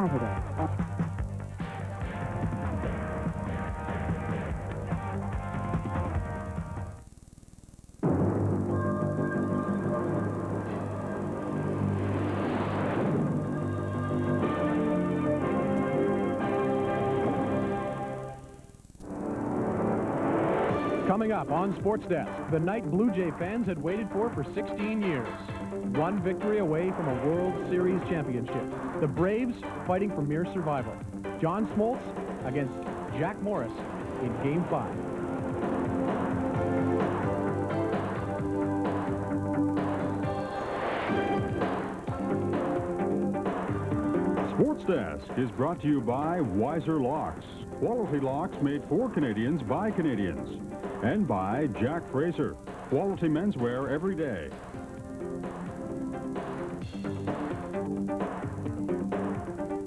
Saturday. Coming up on Sports Desk, the night Blue Jay fans had waited for 16 years. One victory away from a World Series championship. The Braves fighting for mere survival. John Smoltz against Jack Morris in Game 5. Sports Desk is brought to you by Weiser Locks. Quality locks made for Canadians by Canadians. And by Jack Fraser. Quality menswear every day.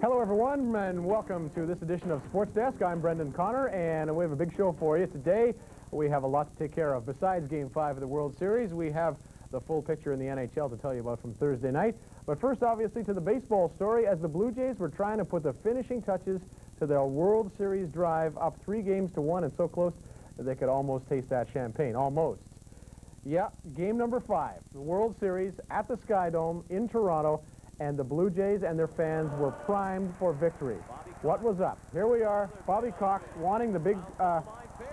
Hello, everyone, and welcome to this edition of Sports Desk. I'm Brendan Connor, and we have a big show for you. Today, we have a lot to take care of. Besides Game 5 of the World Series, we have the full picture in the NHL to tell you about from Thursday night. But first, obviously, to the baseball story, as the Blue Jays were trying to put the finishing touches to their World Series drive, up 3-1 and so close that they could almost taste that champagne. Almost. Yeah, game number 5, the World Series at the Sky Dome in Toronto, and the Blue Jays and their fans were primed for victory. What was up? Here we are, Bobby Cox wanting the big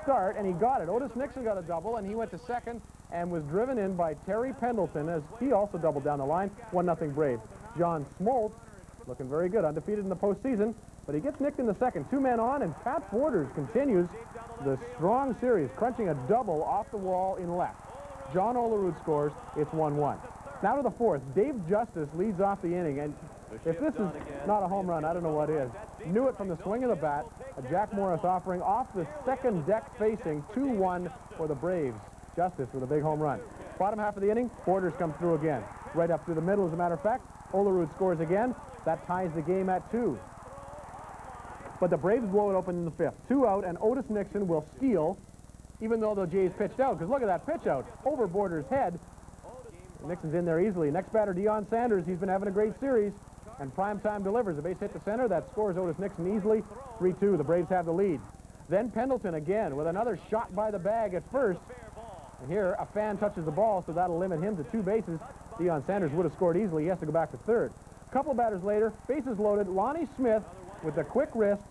start, and he got it. Otis Nixon got a double, and he went to second and was driven in by Terry Pendleton as he also doubled down the line. 1-0 Braves. John Smoltz, looking very good, undefeated in the postseason, but he gets nicked in the second. 2 men on, and Pat Borders continues the strong series, crunching a double off the wall in left. John Olerud scores. It's 1-1. Now to the fourth. Dave Justice leads off the inning, and if this is not a home run, I don't know what is. Knew it from the swing of the bat. Jack Morris offering off the second deck facing 2-1 for the Braves. Justice with a big home run. Bottom half of the inning, Borders comes through again. Right up through the middle, as a matter of fact. Olerud scores again. That ties the game at 2. But the Braves blow it open in the 5th. 2 out, and Otis Nixon will steal, even though the Jays pitched out. Because look at that pitch out. Over Borders' head. Nixon's in there easily. Next batter, Deion Sanders. He's been having a great series. And primetime delivers. A base hit to center. That scores Otis Nixon easily. 3-2. The Braves have the lead. Then Pendleton again with another shot by the bag at first. And here, a fan touches the ball, so that'll limit him to 2 bases. Deion Sanders would have scored easily. He has to go back to third. A couple batters later, bases loaded. Lonnie Smith with the quick wrists.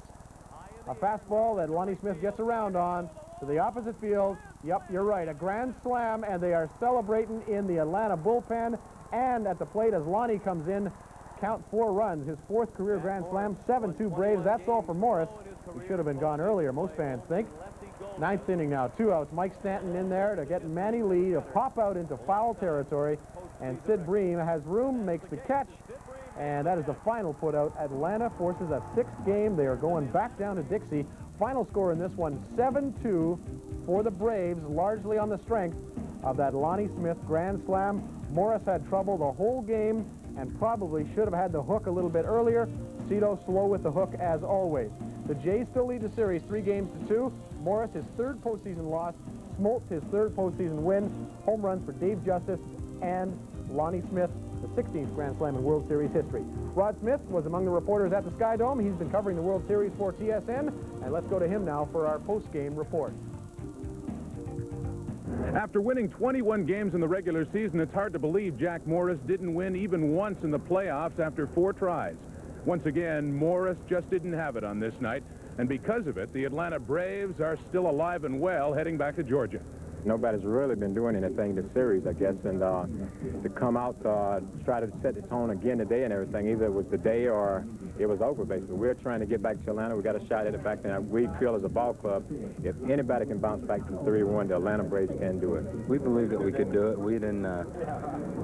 A fastball that Lonnie Smith gets around on to the opposite field. Yep, you're right. A grand slam, and they are celebrating in the Atlanta bullpen. And at the plate as Lonnie comes in, count 4 runs. His 4th career grand slam, 7-2 Braves. That's all for Morris. He should have been gone earlier, most fans think. 9th inning now, 2 outs. Mike Stanton in there to get Manny Lee to pop out into foul territory. And Sid Bream has room, makes the catch. And that is the final put out. Atlanta forces a 6th game. They are going back down to Dixie. Final score in this one, 7-2 for the Braves, largely on the strength of that Lonnie Smith grand slam. Morris had trouble the whole game and probably should have had the hook a little bit earlier. Cito slow with the hook as always. The Jays still lead the series 3-2. Morris, his 3rd postseason loss. Smoltz, his 3rd postseason win. Home runs for Dave Justice and Lonnie Smith, the 16th Grand Slam in World Series history. Rod Smith was among the reporters at the Sky Dome. He's been covering the World Series for TSN. And let's go to him now for our post-game report. After winning 21 games in the regular season, it's hard to believe Jack Morris didn't win even once in the playoffs after 4 tries. Once again, Morris just didn't have it on this night. And because of it, the Atlanta Braves are still alive and well heading back to Georgia. Nobody's really been doing anything this series, I guess, and to come out, try to set the tone again today and everything, either it was the day or it was over, basically. We're trying to get back to Atlanta. We got a shot at it back there. We feel as a ball club, if anybody can bounce back from 3-1, the Atlanta Braves can do it. We believed that we could do it. We didn't,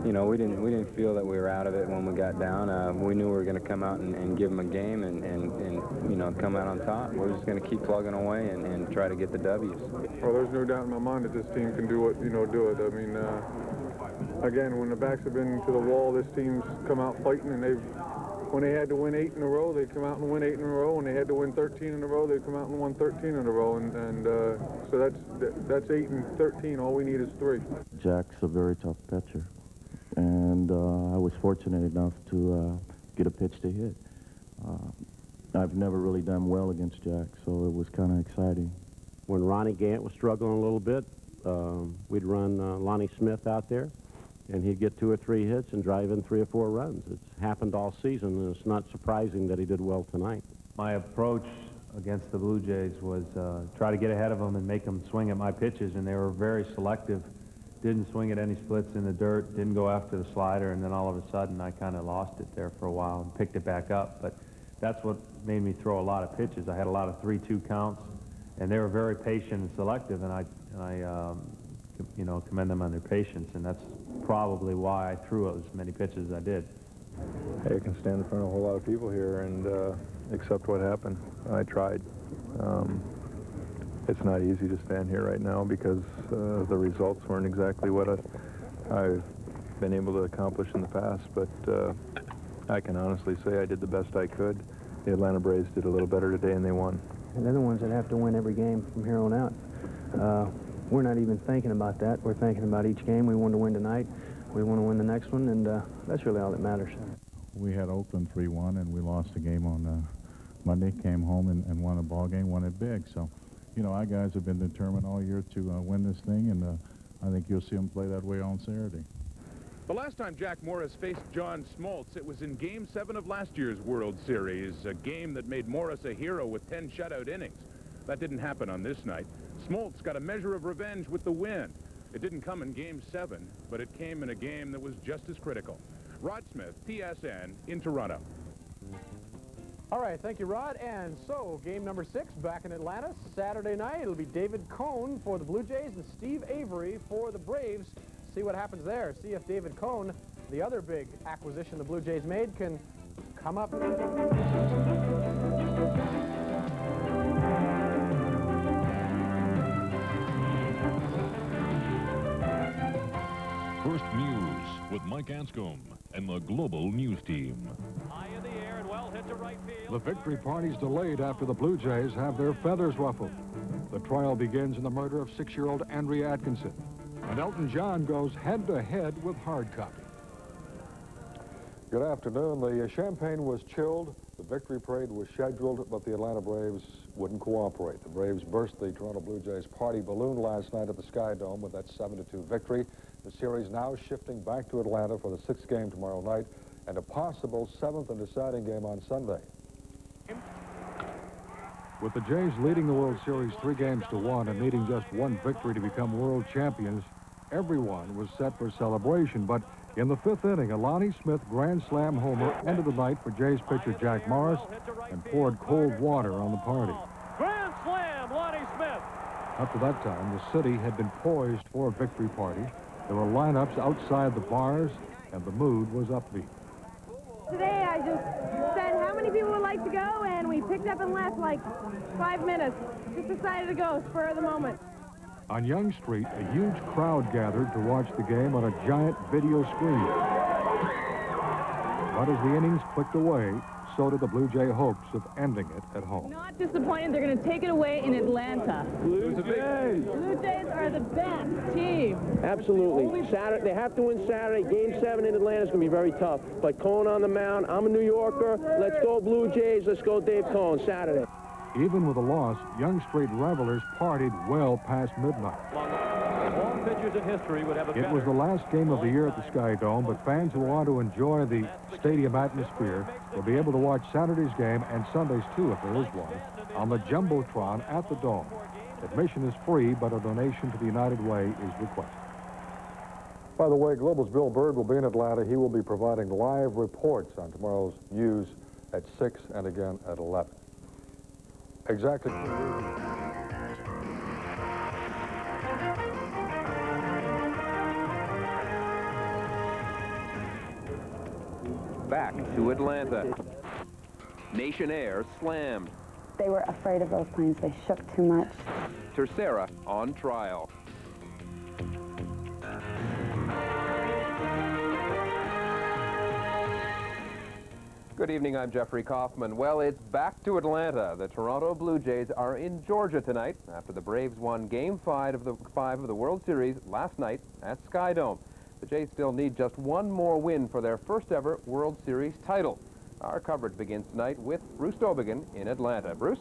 we didn't feel that we were out of it when we got down. We knew we were going to come out and give them a game and come out on top. We're just going to keep plugging away and try to get the W's. Well, there's no doubt in my mind that this team can do it. Do it. I mean, again, when the backs have been to the wall, this team's come out fighting, and when they had to win 8 in a row, they'd come out and win 8 in a row. When they had to win 13 in a row, they'd come out and win 13 in a row. And so that's 8 and 13. All we need is 3. Jack's a very tough pitcher, and I was fortunate enough to get a pitch to hit. I've never really done well against Jack, so it was kind of exciting. When Ronnie Gant was struggling a little bit, we'd run Lonnie Smith out there, and he'd get 2 or 3 hits and drive in 3 or 4 runs. It's happened all season, and it's not surprising that he did well tonight. My approach against the Blue Jays was try to get ahead of them and make them swing at my pitches, and they were very selective. Didn't swing at any splits in the dirt, didn't go after the slider, and then all of a sudden I kind of lost it there for a while and picked it back up. But that's what made me throw a lot of pitches. I had a lot of 3-2 counts, and they were very patient and selective, and I you know, commend them on their patience, and that's probably why I threw as many pitches as I did. Hey, I can stand in front of a whole lot of people here and accept what happened. I tried. It's not easy to stand here right now because the results weren't exactly what I've been able to accomplish in the past, but I can honestly say I did the best I could. The Atlanta Braves did a little better today, and they won. And they're the ones that have to win every game from here on out. We're not even thinking about that. We're thinking about each game. We want to win tonight. We want to win the next one, and that's really all that matters. We had Oakland 3-1, and we lost the game on Monday, came home and won a ball game, won it big. So, you know, our guys have been determined all year to win this thing, and I think you'll see them play that way on Saturday. The last time Jack Morris faced John Smoltz, it was in Game 7 of last year's World Series, a game that made Morris a hero with 10 shutout innings. That didn't happen on this night. Smoltz got a measure of revenge with the win. It didn't come in Game 7, but it came in a game that was just as critical. Rod Smith, TSN, in Toronto. All right, thank you, Rod. And so, game number 6 back in Atlanta. Saturday night, it'll be David Cone for the Blue Jays and Steve Avery for the Braves. See what happens there. See if David Cone, the other big acquisition the Blue Jays made, can come up. First News with Mike Anscombe and the Global News Team. High in the air and well hit to right field. The victory party's delayed after the Blue Jays have their feathers ruffled. The trial begins in the murder of 6-year-old Andrea Atkinson. And Elton John goes head-to-head with hard copy. Good afternoon. The champagne was chilled. The victory parade was scheduled, but the Atlanta Braves wouldn't cooperate. The Braves burst the Toronto Blue Jays party balloon last night at the Sky Dome with that 7-2 victory. The series now shifting back to Atlanta for the 6th game tomorrow night and a possible 7th and deciding game on Sunday. With the Jays leading the World Series 3-1 and needing just one victory to become world champions, everyone was set for celebration. But in the 5th inning, a Lonnie Smith grand slam homer ended the night for Jays pitcher Jack Morris and poured cold water on the party. Grand slam, Lonnie Smith. Up to that time, the city had been poised for a victory party. There were lineups outside the bars, and the mood was upbeat. Today I just said how many people would like to go, and we picked up and left like 5 minutes. Just decided to go, spur of the moment. On Yonge Street, a huge crowd gathered to watch the game on a giant video screen. But as the innings clicked away, so did the Blue Jay hopes of ending it at home. Not disappointed. They're going to take it away in Atlanta. Blue Jays. Blue Jays are the best team. Absolutely. Saturday, they have to win Saturday. Game 7 in Atlanta is going to be very tough. But Cone on the mound. I'm a New Yorker. Let's go Blue Jays. Let's go Dave Cone Saturday. Even with a loss, Yonge Street revelers partied well past midnight. All pitchers in history would have a It was the last game of the year at the Sky Dome, but fans who want to enjoy the stadium atmosphere will be able to watch Saturday's game, and Sunday's too, if there is one, on the Jumbotron at the Dome. Admission is free, but a donation to the United Way is requested. By the way, Global's Bill Bird will be in Atlanta. He will be providing live reports on tomorrow's news at 6 and again at 11. Exactly. Back to Atlanta. Nation Air slammed. They were afraid of those planes. They shook too much. Tercera on trial. Good evening, I'm Jeffrey Koffman. Well, it's back to Atlanta. The Toronto Blue Jays are in Georgia tonight after the Braves won Game 5 of the World Series last night at Sky Dome. The Jays still need just one more win for their first ever World Series title. Our coverage begins tonight with Brude Dowbiggin in Atlanta. Bruce?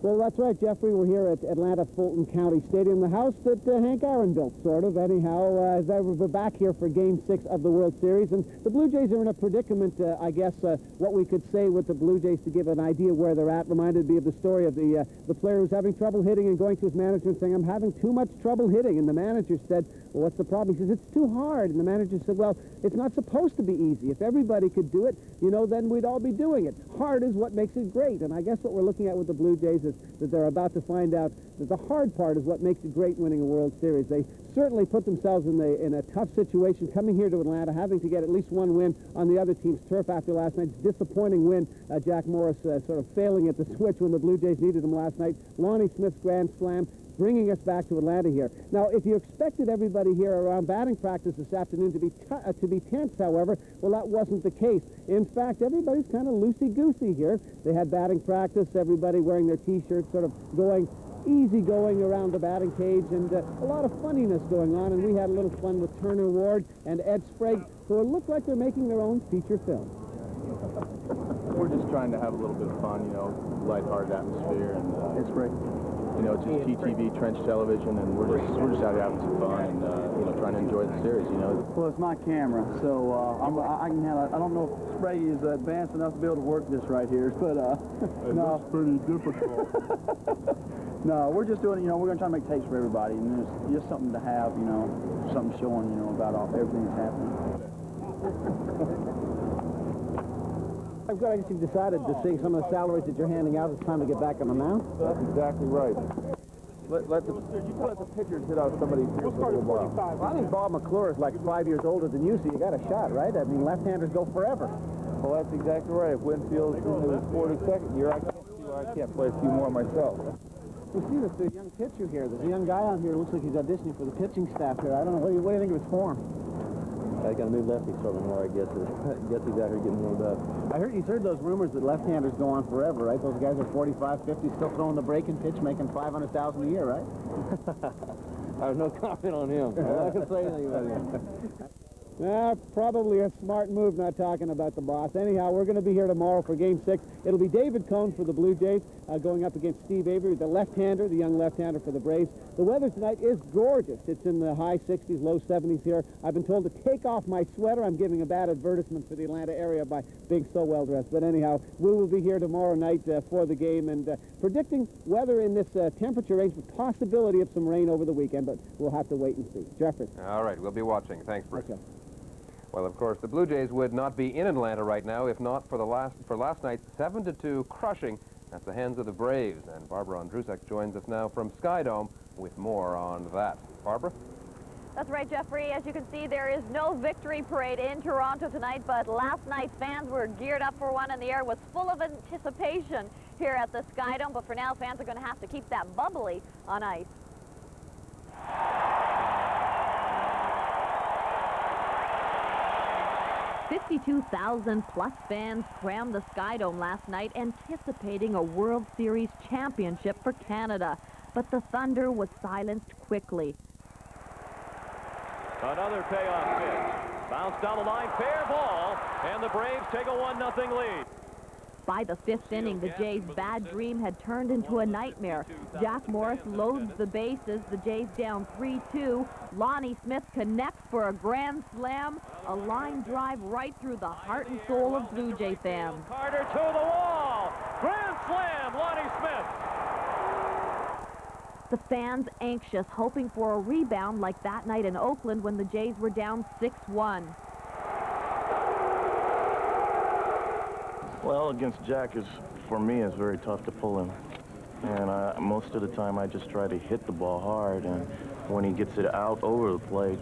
Well, that's right, Jeffrey. We're here at Atlanta Fulton County Stadium, the house that Hank Aaron built, sort of. Anyhow, we're back here for Game 6 of the World Series, and the Blue Jays are in a predicament, I guess, what we could say with the Blue Jays to give an idea where they're at. Reminded me of the story of the player who's having trouble hitting and going to his manager and saying, I'm having too much trouble hitting. And the manager said, well, what's the problem? He says, it's too hard. And the manager said, well, it's not supposed to be easy. If everybody could do it, you know, then we'd all be doing it. Hard is what makes it great. And I guess what we're looking at with the Blue Jays is that they're about to find out that the hard part is what makes it great winning a World Series. They certainly put themselves in a tough situation coming here to Atlanta, having to get at least one win on the other team's turf after last night's disappointing win. Jack Morris sort of failing at the switch when the Blue Jays needed him last night. Lonnie Smith's grand slam, bringing us back to Atlanta here. Now, if you expected everybody here around batting practice this afternoon to be tense, however, well, that wasn't the case. In fact, everybody's kind of loosey-goosey here. They had batting practice, everybody wearing their T-shirts, sort of going easy-going around the batting cage, and a lot of funniness going on, and we had a little fun with Turner Ward and Ed Sprague, who look like they're making their own feature film. We're just trying to have a little bit of fun, you know, lighthearted atmosphere, and it's great. You know, it's just CTV trench television, and we're just out here having some fun and you know, trying to enjoy the series. You know. Well, it's my camera, so I can handle it. I don't know if Sprague is advanced enough to be able to work this right here, but no. That's pretty difficult. No, we're just doing it. You know, we're going to try to make tapes for everybody, and there's just something to have. You know, something showing. You know, about everything that's happening. I'm glad I guess you've decided to see some of the salaries that you're handing out. It's time to get back on the mound. That's exactly right. Let the pitchers hit out somebody for a little while. Well, I think Bob McClure is like 5 years older than you, so you got a shot, right? I mean, left-handers go forever. Well, that's exactly right. If Winfield's in his 42nd year, I can't see why I can't play a few more myself. You see this young pitcher here. There's a young guy on here who looks like he's auditioning for the pitching staff here. I don't know. What do you think of his form? I got a new lefty serving more, I guess. Guess he's out here getting warmed up. He's heard those rumors that left-handers go on forever, right? Those guys are 45, 50, still throwing the breaking pitch, making $500,000 a year, right? I have no comment on him. I'm not going to say anything about him. Probably a smart move not talking about the boss. Anyhow, we're going to be here tomorrow for Game 6. It'll be David Cone for the Blue Jays going up against Steve Avery, the left-hander, the young left-hander for the Braves. The weather tonight is gorgeous. It's in the high 60s, low 70s here. I've been told to take off my sweater. I'm giving a bad advertisement for the Atlanta area by being so well-dressed. But anyhow, we will be here tomorrow night for the game and predicting weather in this temperature range with possibility of some rain over the weekend, but we'll have to wait and see. Jeffrey. All right, we'll be watching. Thanks, Bruce. Okay. Well, of course, the Blue Jays would not be in Atlanta right now if not for last night's 7-2 crushing at the hands of the Braves. And Barbara Ondrusek joins us now from Skydome with more on that. Barbara? That's right, Jeffrey. As you can see, there is no victory parade in Toronto tonight, but last night fans were geared up for one, and the air was full of anticipation here at the Skydome. But for now, fans are going to have to keep that bubbly on ice. 52,000-plus fans crammed the Skydome last night, anticipating a World Series championship for Canada. But the thunder was silenced quickly. Another payoff pitch. Bounced down the line, fair ball, and the Braves take a 1-0 lead. By the fifth inning, the Jays' bad dream had turned into a nightmare. Jack Morris loads the bases. The Jays down 3-2. Lonnie Smith connects for a grand slam. A line drive right through the heart and soul of Blue Jay fans. Carter to the wall. Grand slam, Lonnie Smith. The fans anxious, hoping for a rebound like that night in Oakland when the Jays were down 6-1. Well, against Jack for me, is very tough to pull him. And most of the time, I just try to hit the ball hard. And when he gets it out over the plate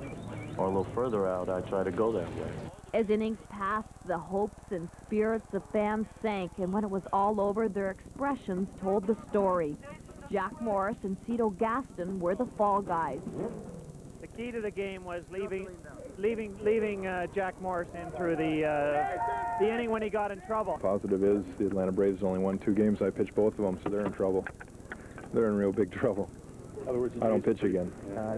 or a little further out, I try to go that way. As innings passed, the hopes and spirits of fans sank. And when it was all over, their expressions told the story. Jack Morris and Cito Gaston were the fall guys. The key to the game was leaving Jack Morris in through the inning when he got in trouble. Positive is the Atlanta Braves only won 2 games. I pitched both of them, so they're in trouble. They're in real big trouble. I don't pitch again.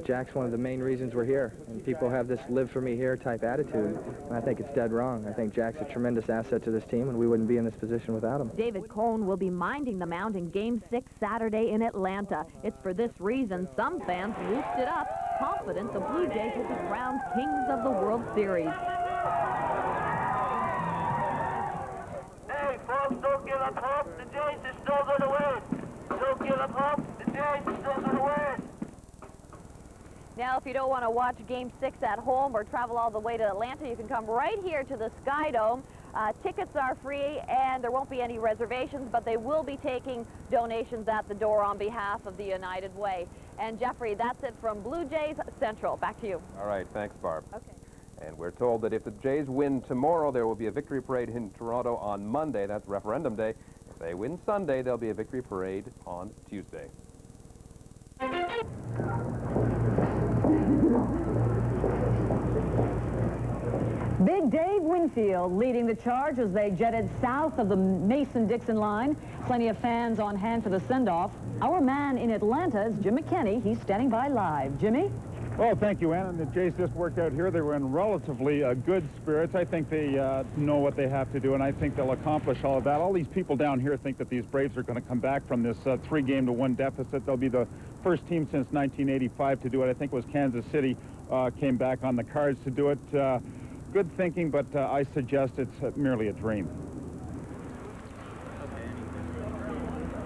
Jack's one of the main reasons we're here. And people have this live for me here type attitude. And I think it's dead wrong. I think Jack's a tremendous asset to this team, and we wouldn't be in this position without him. David Cone will be minding the mound in Game 6 Saturday in Atlanta. It's for this reason some fans loosed it up, confident the Blue Jays will be crowned kings of the World Series. Hey, folks, don't give up hope. The Jays are still going to win. Don't give up hope. The Jays are still going to win. Now, if you don't want to watch Game 6 at home or travel all the way to Atlanta, you can come right here to the Sky Dome. Tickets are free, and there won't be any reservations, but they will be taking donations at the door on behalf of the United Way. And, Jeffrey, that's it from Blue Jays Central. Back to you. All right, thanks, Barb. Okay. And we're told that if the Jays win tomorrow, there will be a victory parade in Toronto on Monday. That's referendum day. If they win Sunday, there'll be a victory parade on Tuesday. Big Dave Winfield leading the charge as they jetted south of the Mason-Dixon line. Plenty of fans on hand for the send-off. Our man in Atlanta is Jim McKinney. He's standing by live. Jimmy? Well, thank you, Ann. And the Jays just worked out here. They were in relatively good spirits. I think they know what they have to do, and I think they'll accomplish all of that. All these people down here think that these Braves are going to come back from this 3-game-to-1 deficit. They'll be the first team since 1985 to do it. I think it was Kansas City came back on the cards to do it. Good thinking, but I suggest it's merely a dream.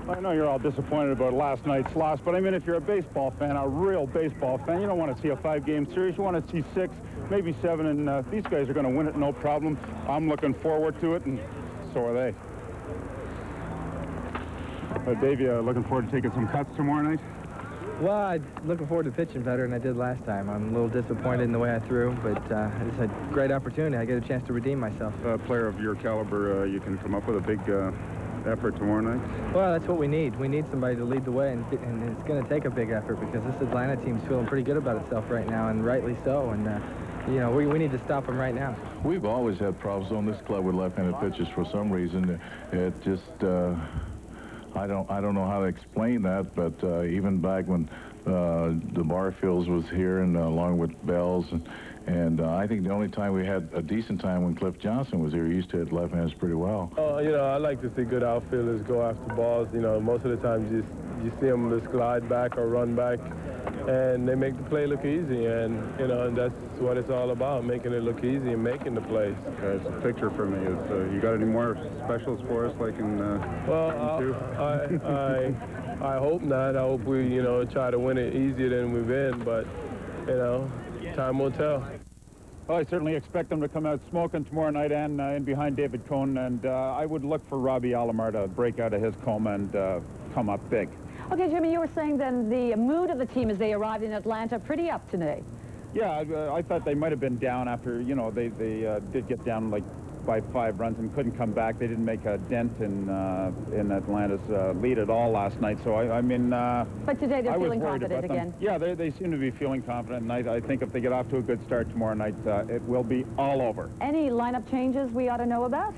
I know you're all disappointed about last night's loss, but I mean, if you're a baseball fan, a real baseball fan, you don't want to see a 5-game series. You want to see 6, maybe 7, and these guys are going to win it, no problem. I'm looking forward to it, and so are they. Dave, you looking forward to taking some cuts tomorrow night? Well, I'm looking forward to pitching better than I did last time. I'm a little disappointed in the way I threw, but it's a great opportunity. I get a chance to redeem myself. A player of your caliber, you can come up with a big effort tomorrow night? Well, that's what we need. We need somebody to lead the way, and it's going to take a big effort because this Atlanta team's feeling pretty good about itself right now, and rightly so. And you know, we need to stop them right now. We've always had problems on this club with left-handed pitchers for some reason. It just I don't know how to explain that, but even back when the Barfields was here, and along with Bells, and I think the only time we had a decent time when Cliff Johnson was here, he used to hit left hands pretty well. You know, I like to see good outfielders go after balls. You know, most of the time you see them just glide back or run back, and they make the play look easy. And you know, and that's what it's all about, making it look easy and making the plays. It's a picture for me. You got any more specials for us, like in I hope not. I hope we, you know, try to win it easier than we've been, but you know, time will tell. Well, I certainly expect them to come out smoking tomorrow night and in behind David Cone, and I would look for Robbie Alomar to break out of his coma and come up big. Okay, Jimmy, you were saying then the mood of the team as they arrived in Atlanta pretty up today. Yeah, I thought they might have been down after, you know, they did get down like by 5 runs and couldn't come back. They didn't make a dent in Atlanta's lead at all last night. So I mean, but today they're feeling confident again. Yeah, they seem to be feeling confident, and I think if they get off to a good start tomorrow night, it will be all over. Any lineup changes we ought to know about?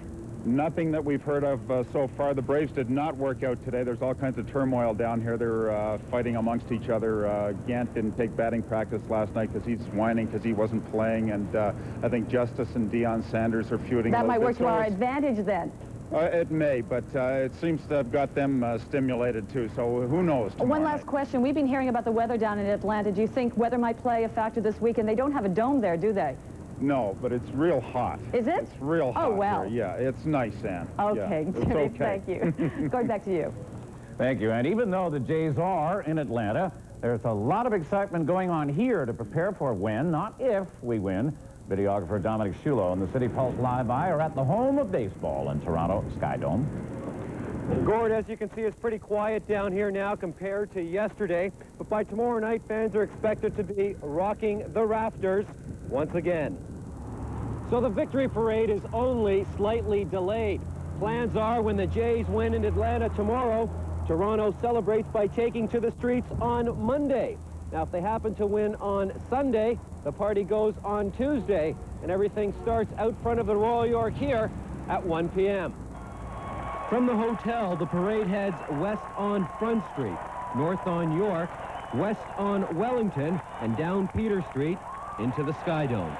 Nothing that we've heard of so far. The Braves did not work out today. There's all kinds of turmoil down here. They're fighting amongst each other. Gant didn't take batting practice last night because he's whining because he wasn't playing, and I think Justice and Deion Sanders are feuding. That might work to our advantage then. It may, but it seems to have got them stimulated too, so who knows? One last question. We've been hearing about the weather down in Atlanta. Do you think weather might play a factor this weekend? They don't have a dome there, do they? No, but it's real hot. Is it? It's real hot. Oh, well. Here. Yeah, it's nice, Ann. Okay, yeah, Jimmy, okay. thank you. Going back to you. Thank you. And even though the Jays are in Atlanta, there's a lot of excitement going on here to prepare for when, not if, we win. Videographer Domic Sciullo and the City Pulse Live Eye are at the home of baseball in Toronto, Sky Dome. Gord, as you can see, it's pretty quiet down here now compared to yesterday. But by tomorrow night, fans are expected to be rocking the rafters once again. So the victory parade is only slightly delayed. Plans are when the Jays win in Atlanta tomorrow, Toronto celebrates by taking to the streets on Monday. Now, if they happen to win on Sunday, the party goes on Tuesday, and everything starts out front of the Royal York here at 1 p.m. From the hotel, the parade heads west on Front Street, north on York, west on Wellington, and down Peter Street into the Sky Dome.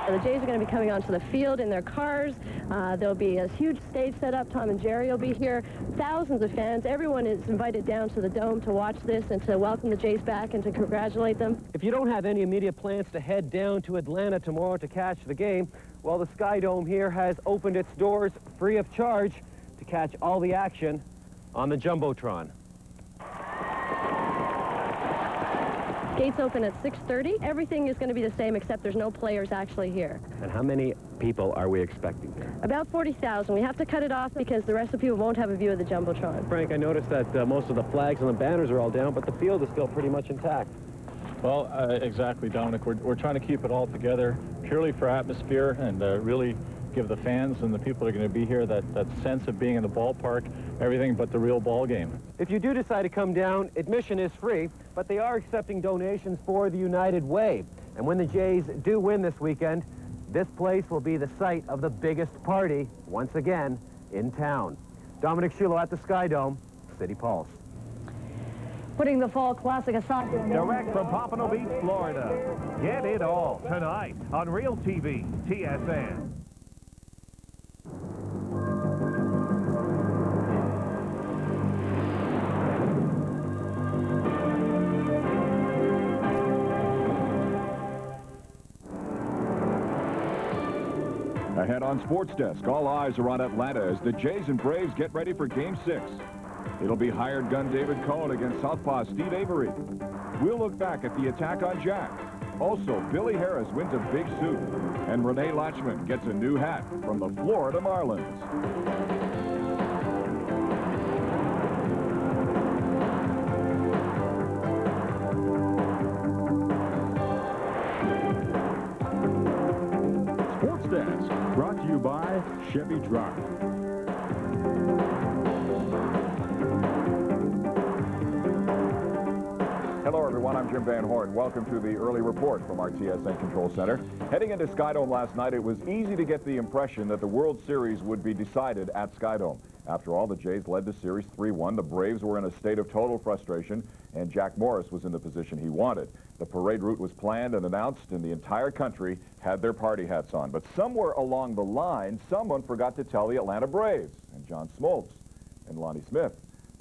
The Jays are going to be coming onto the field in their cars. There'll be a huge stage set up. Tom and Jerry will be here. Thousands of fans. Everyone is invited down to the Dome to watch this and to welcome the Jays back and to congratulate them. If you don't have any immediate plans to head down to Atlanta tomorrow to catch the game, well, the Sky Dome here has opened its doors free of charge to catch all the action on the Jumbotron. Gates open at 6:30. Everything is going to be the same except there's no players actually here. And how many people are we expecting? About 40,000. We have to cut it off because the rest of the people won't have a view of the Jumbotron. Frank, I noticed that most of the flags and the banners are all down, but the field is still pretty much intact. Well, exactly, Dominic. We're trying to keep it all together purely for atmosphere and really give the fans and the people that are going to be here that sense of being in the ballpark, everything but the real ball game. If you do decide to come down, admission is free, but they are accepting donations for the United Way. And when the Jays do win this weekend, this place will be the site of the biggest party, once again, in town. Domic Sciullo at the Sky Dome, City Pulse. Putting the Fall Classic aside. Direct from Pompano Beach, Florida. Get it all tonight on Real TV, TSN. Ahead on Sports Desk, all eyes are on Atlanta as the Jays and Braves get ready for Game 6. It'll be hired gun David Cohn against southpaw Steve Avery. We'll look back at the attack on Jack. Also, Billy Harris wins a big suit, and Renee Latchman gets a new hat from the Florida Marlins. Sports Desk, brought to you by Chevy Truck. Hello, everyone. I'm Jim Van Horn. Welcome to the early report from our TSN Control Center. Heading into Skydome last night, it was easy to get the impression that the World Series would be decided at Skydome. After all, the Jays led the series 3-1. The Braves were in a state of total frustration, and Jack Morris was in the position he wanted. The parade route was planned and announced, and the entire country had their party hats on. But somewhere along the line, someone forgot to tell the Atlanta Braves, and John Smoltz and Lonnie Smith.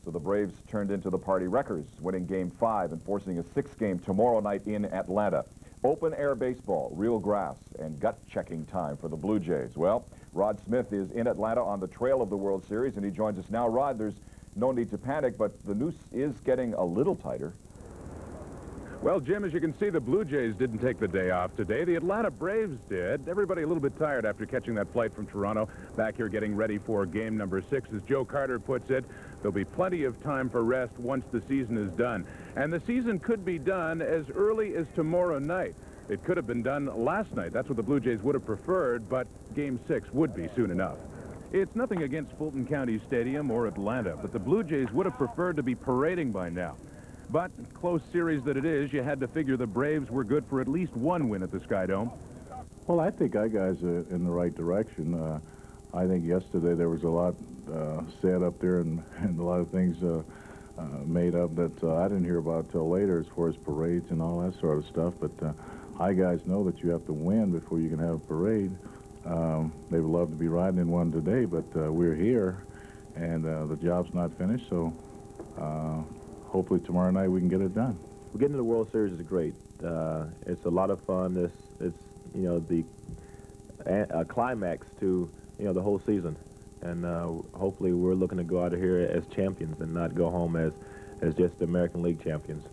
So the Braves turned into the party wreckers, winning Game 5 and forcing a 6th game tomorrow night in Atlanta. Open-air baseball, real grass, and gut-checking time for the Blue Jays. Well, Rod Smith is in Atlanta on the trail of the World Series, and he joins us now. Rod, there's no need to panic, but the noose is getting a little tighter. Well, Jim, as you can see, the Blue Jays didn't take the day off today. The Atlanta Braves did. Everybody a little bit tired after catching that flight from Toronto. Back here getting ready for game number 6. As Joe Carter puts it, there'll be plenty of time for rest once the season is done. And the season could be done as early as tomorrow night. It could have been done last night. That's what the Blue Jays would have preferred, but game 6 would be soon enough. It's nothing against Fulton County Stadium or Atlanta, but the Blue Jays would have preferred to be parading by now. But, close series that it is, you had to figure the Braves were good for at least one win at the Sky Dome. Well, I think our guys are in the right direction. I think yesterday there was a lot said up there and a lot of things made up that I didn't hear about till later as far as parades and all that sort of stuff. But our guys know that you have to win before you can have a parade. They would love to be riding in one today, but we're here, and the job's not finished, so hopefully tomorrow night we can get it done. Well, getting to the World Series is great. It's a lot of fun. It's you know, the climax to, you know, the whole season. And hopefully we're looking to go out of here as champions and not go home as just the American League champions.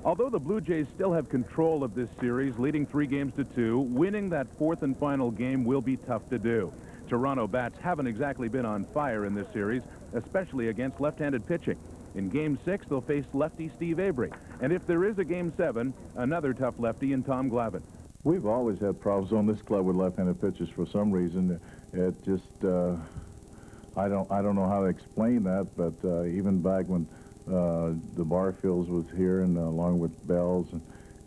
Although the Blue Jays still have control of this series, leading 3-2, winning that 4th and final game will be tough to do. Toronto bats haven't exactly been on fire in this series, especially against left-handed pitching. In Game 6, they'll face lefty Steve Avery. And if there is a Game 7, another tough lefty in Tom Glavine. We've always had problems on this club with left-handed pitchers for some reason. It just, I don't know how to explain that, but even back when the Barfields was here and along with Bells,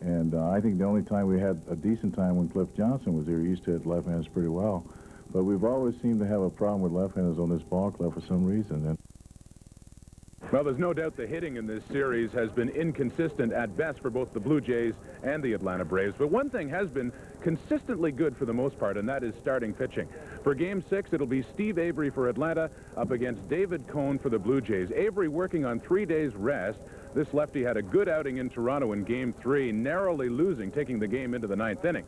and I think the only time we had a decent time when Cliff Johnson was here, he used to hit left-handers pretty well. But we've always seemed to have a problem with left-handers on this ball club for some reason. And Well, there's no doubt the hitting in this series has been inconsistent at best for both the Blue Jays and the Atlanta Braves. But one thing has been consistently good for the most part, and that is starting pitching. For Game 6, it'll be Steve Avery for Atlanta up against David Cone for the Blue Jays. Avery working on 3 days rest. This lefty had a good outing in Toronto in Game 3, narrowly losing, taking the game into the 9th inning.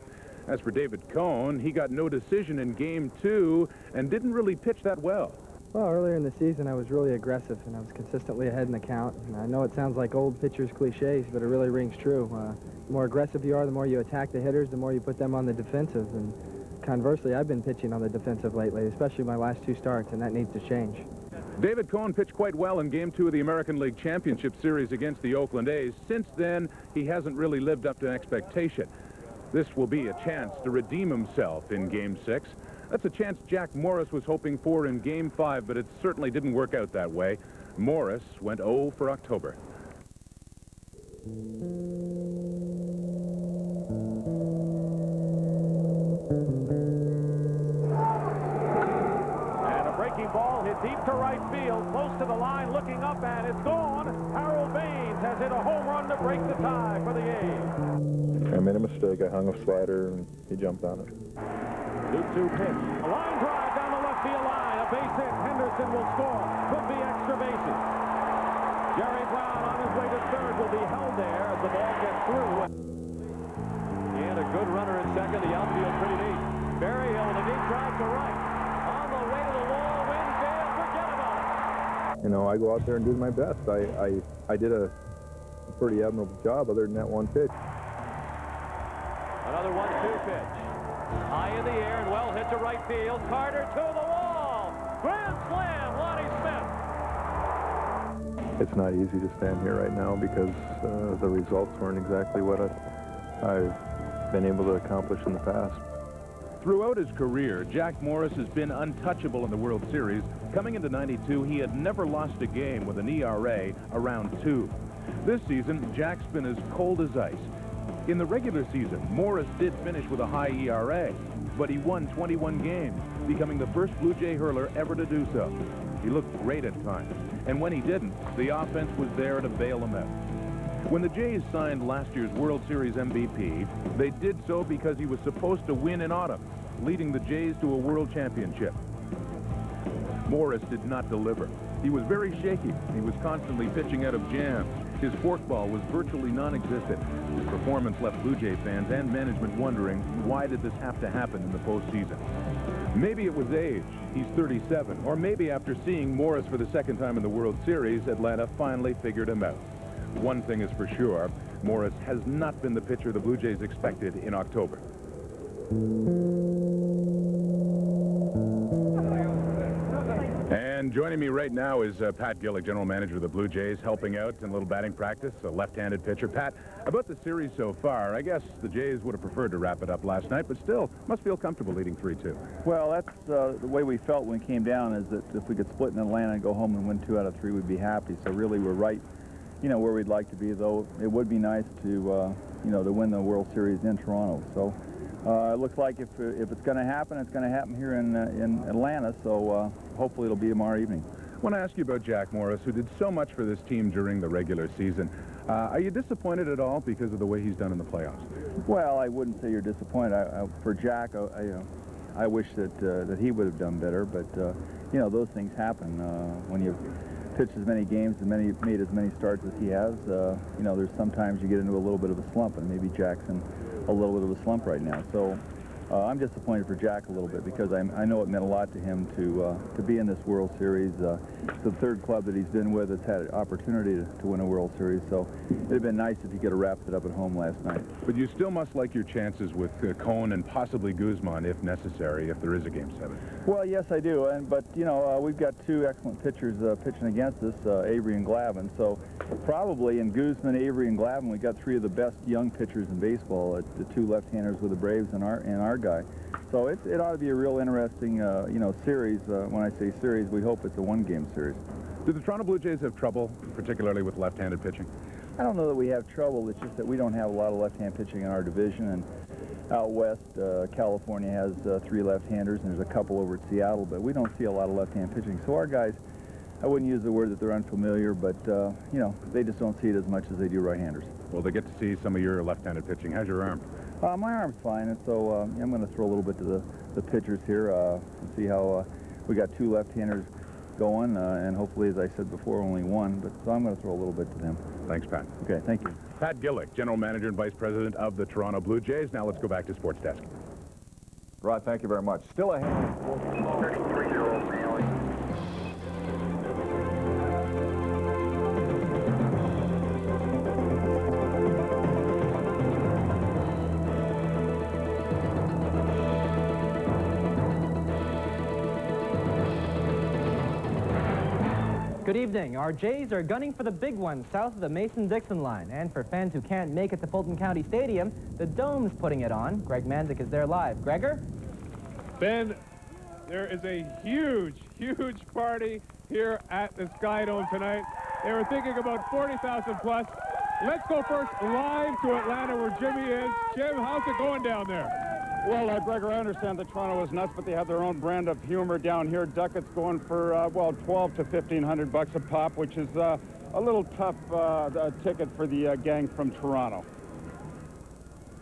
As for David Cone, he got no decision in Game 2 and didn't really pitch that well. Well, earlier in the season, I was really aggressive, and I was consistently ahead in the count. And I know it sounds like old pitchers' cliches, but it really rings true. The more aggressive you are, the more you attack the hitters, the more you put them on the defensive. And conversely, I've been pitching on the defensive lately, especially my last 2 starts, and that needs to change. David Cone pitched quite well in Game 2 of the American League Championship Series against the Oakland A's. Since then, he hasn't really lived up to expectation. This will be a chance to redeem himself in Game 6. That's a chance Jack Morris was hoping for in Game 5, but it certainly didn't work out that way. Morris went 0 for October. And a breaking ball hit deep to right field, close to the line, looking up, and it's gone. Harold Baines has hit a home run to break the tie for the A's. I made a mistake. I hung a slider, and he jumped on it. 2-2 pitch. A line drive down the left field line. A base hit. Henderson will score. Could be extra bases. Jerry Brown on his way to third will be held there as the ball gets through. And a good runner at second. The outfield pretty neat. Berryhill with a deep drive to right. On the way to the wall. Winfield. Forget about it. You know, I go out there and do my best. I did a pretty admirable job other than that one pitch. Another 1-2 pitch. High in the air and well hit to right field. Carter to the wall. Grand slam, Lonnie Smith. It's not easy to stand here right now because the results weren't exactly what I've been able to accomplish in the past. Throughout his career, Jack Morris has been untouchable in the World Series. Coming into '92, he had never lost a game with an ERA around 2. This season, Jack's been as cold as ice. In the regular season, Morris did finish with a high ERA, but he won 21 games, becoming the first Blue Jay hurler ever to do so. He looked great at times, and when he didn't, the offense was there to bail him out. When the Jays signed last year's World Series MVP, they did so because he was supposed to win in autumn, leading the Jays to a World Championship. Morris did not deliver. He was very shaky. He was constantly pitching out of jams. His forkball was virtually non-existent. His performance left Blue Jay fans and management wondering, why did this have to happen in the postseason? Maybe it was age. He's 37. Or maybe after seeing Morris for the second time in the World Series, Atlanta finally figured him out. One thing is for sure, Morris has not been the pitcher the Blue Jays expected in October. And joining me right now is Pat Gillick, general manager of the Blue Jays, helping out in a little batting practice, a left-handed pitcher. Pat, about the series so far, I guess the Jays would have preferred to wrap it up last night, but still must feel comfortable leading 3-2. Well, that's the way we felt when it came down, is that if we could split in Atlanta and go home and win 2 out of 3, we'd be happy. So really we're right, you know, where we'd like to be, though it would be nice to, you know, to win the World Series in Toronto. So it looks like if it's going to happen, it's going to happen here in Atlanta, so hopefully it'll be tomorrow evening. I want to ask you about Jack Morris, who did so much for this team during the regular season. Are you disappointed at all because of the way he's done in the playoffs? Well, I wouldn't say you're disappointed. For Jack, I wish that he would have done better, but you know, those things happen when you pitch as many games and made as many starts as he has. You know, there's sometimes you get into a little bit of a slump, and maybe Jack's in a little bit of a slump right now. So I'm disappointed for Jack a little bit because I know it meant a lot to him to be in this World Series. It's the 3rd club that he's been with that's had an opportunity to win a World Series, so it'd have been nice if he could have wrapped it up at home last night. But you still must like your chances with Cone and possibly Guzman, if necessary, if there is a Game 7. Well, yes, I do, but you know, we've got 2 excellent pitchers pitching against us, Avery and Glavine. So probably in Guzman, Avery, and Glavine, we got 3 of the best young pitchers in baseball. The 2 left-handers with the Braves and our guy. So it ought to be a real interesting, you know, series. When I say series, we hope it's a 1-game series. Do the Toronto Blue Jays have trouble, particularly with left-handed pitching? I don't know that we have trouble. It's just that we don't have a lot of left-hand pitching in our division. And out west, California has 3 left-handers, and there's a couple over at Seattle, but we don't see a lot of left-hand pitching. So our guys I wouldn't use the word that they're unfamiliar, but, you know, they just don't see it as much as they do right-handers. Well, they get to see some of your left-handed pitching. How's your arm? My arm's fine, and so I'm going to throw a little bit to the pitchers here and see how we got 2 left-handers going, and hopefully, as I said before, only 1, but so I'm going to throw a little bit to them. Thanks, Pat. Okay, thank you. Pat Gillick, General Manager and Vice President of the Toronto Blue Jays. Now let's go back to Sports Desk. Rod, thank you very much. Still ahead. 33-year-old male. Good evening. Our Jays are gunning for the big one south of the Mason-Dixon line. And for fans who can't make it to Fulton County Stadium, the Dome's putting it on. Greg Manzik is there live. Gregor? Ben, there is a huge, huge party here at the Sky Dome tonight. They were thinking about 40,000 plus. Let's go first live to Atlanta where Jimmy is. Jim, how's it going down there? Well, Gregor, I understand that Toronto is nuts, but they have their own brand of humor down here. Ducats going for, well, $1,200 to $1,500 a pop, which is a little tough ticket for the gang from Toronto.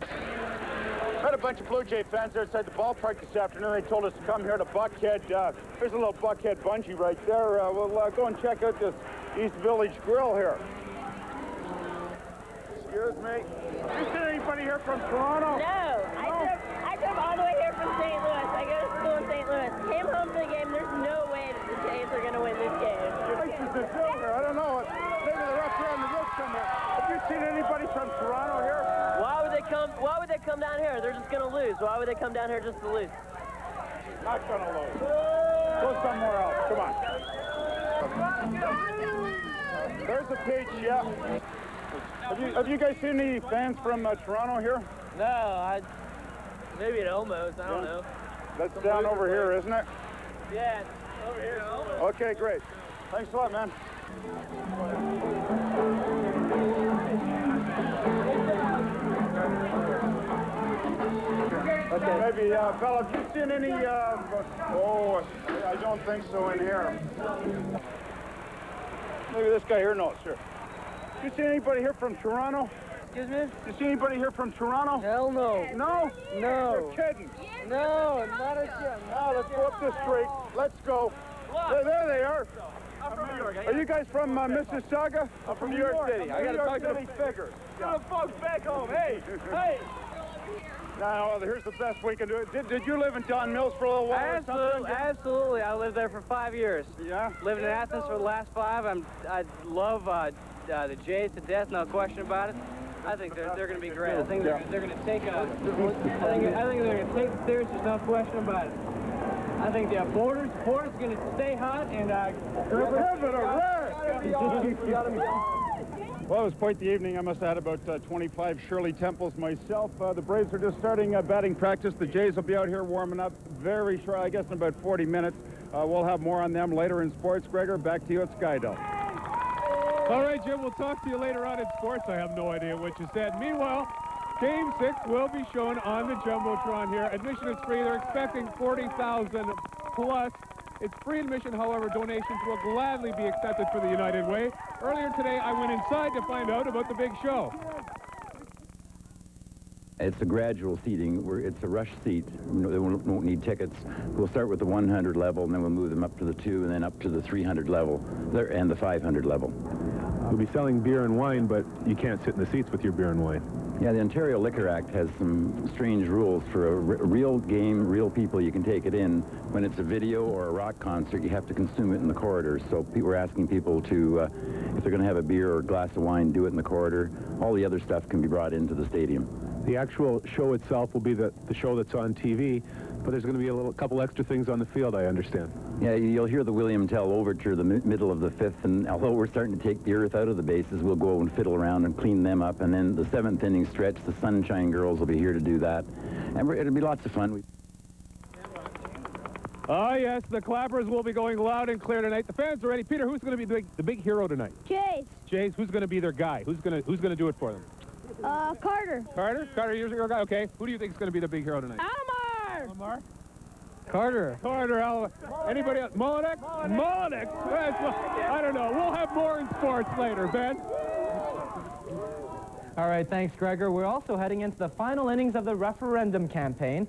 Met a bunch of Blue Jay fans there outside the ballpark this afternoon. They told us to come here to Buckhead. There's a little Buckhead bungee right there. We'll go and check out this East Village Grill here. Excuse me. You seen anybody here from Toronto? No. I drove all the way here from St. Louis. I go to school in St. Louis. Came home for the game. There's no way that the Jays are going to win this game. I don't know. Maybe they're up here on the roof somewhere. Have you seen anybody from Toronto here? Why would they come down here? They're just going to lose. Why would they come down here just to lose? Not going to lose. Go somewhere else. Come on. There's a peach, yeah. Have you guys seen any fans from Toronto here? No, maybe at Almost. I don't know. That's down over here, isn't it? Yeah, it's over here. Okay, great. Thanks a lot, man. Okay. Maybe, fella, have you seen any, oh, I don't think so in here. Maybe this guy here knows, sure. You seen anybody here from Toronto? Excuse me? You see anybody here from Toronto? Hell no. No? No. You're kidding. No, not a chance. Now, let's go up this street. Let's go. There they are. I'm from New York. Are you guys from Mississauga? I'm from New York City. I gotta talk to New York City figures. the folks back home. Hey, hey. Now, here's the best we can do it. Did you live in Don Mills for a little while or something? Absolutely. I lived there for 5 years. Yeah? Lived in Athens for the last 5. I love the Jays to death, no question about it. I think they're going to be great. I think they're going to take I think they're going to take it serious, there's no question about it. I think the border's going to stay hot and Well, it was quite the evening. I must have had about 25 Shirley Temples myself. The Braves are just starting batting practice. The Jays will be out here warming up very short, I guess in about 40 minutes. We'll have more on them later in sports. Gregor, back to you at Sky Dome. All right, Jim, we'll talk to you later on in sports. I have no idea what you said. Meanwhile, Game 6 will be shown on the Jumbotron here. Admission is free. They're expecting 40,000 plus. It's free admission, however, donations will gladly be accepted for the United Way. Earlier today, I went inside to find out about the big show. It's a gradual seating. It's a rush seat. They won't need tickets. We'll start with the 100 level, and then we'll move them up to the 2, and then up to the 300 level, and the 500 level. We'll be selling beer and wine, but you can't sit in the seats with your beer and wine. Yeah, the Ontario Liquor Act has some strange rules. For a real game, real people, you can take it in. When it's a video or a rock concert, you have to consume it in the corridors. So we're asking people to, if they're going to have a beer or a glass of wine, do it in the corridor. All the other stuff can be brought into the stadium. The actual show itself will be the show that's on TV, but there's going to be a couple extra things on the field, I understand. Yeah, you'll hear the William Tell Overture, the middle of the 5th, and although we're starting to take the earth out of the bases, we'll go and fiddle around and clean them up, and then the 7th inning stretch, the Sunshine Girls will be here to do that, and it'll be lots of fun. Oh, yes, the clappers will be going loud and clear tonight. The fans are ready. Peter, who's going to be the big hero tonight? Jays. Jays, who's going to be their guy? Who's going to do it for them? Carter. Carter? Carter, you're your guy? Okay. Who do you think is going to be the big hero tonight? Alomar. Alomar? Carter, anybody else? Monex? Monex? I don't know. We'll have more in sports later, Ben. All right, thanks, Gregor. We're also heading into the final innings of the referendum campaign.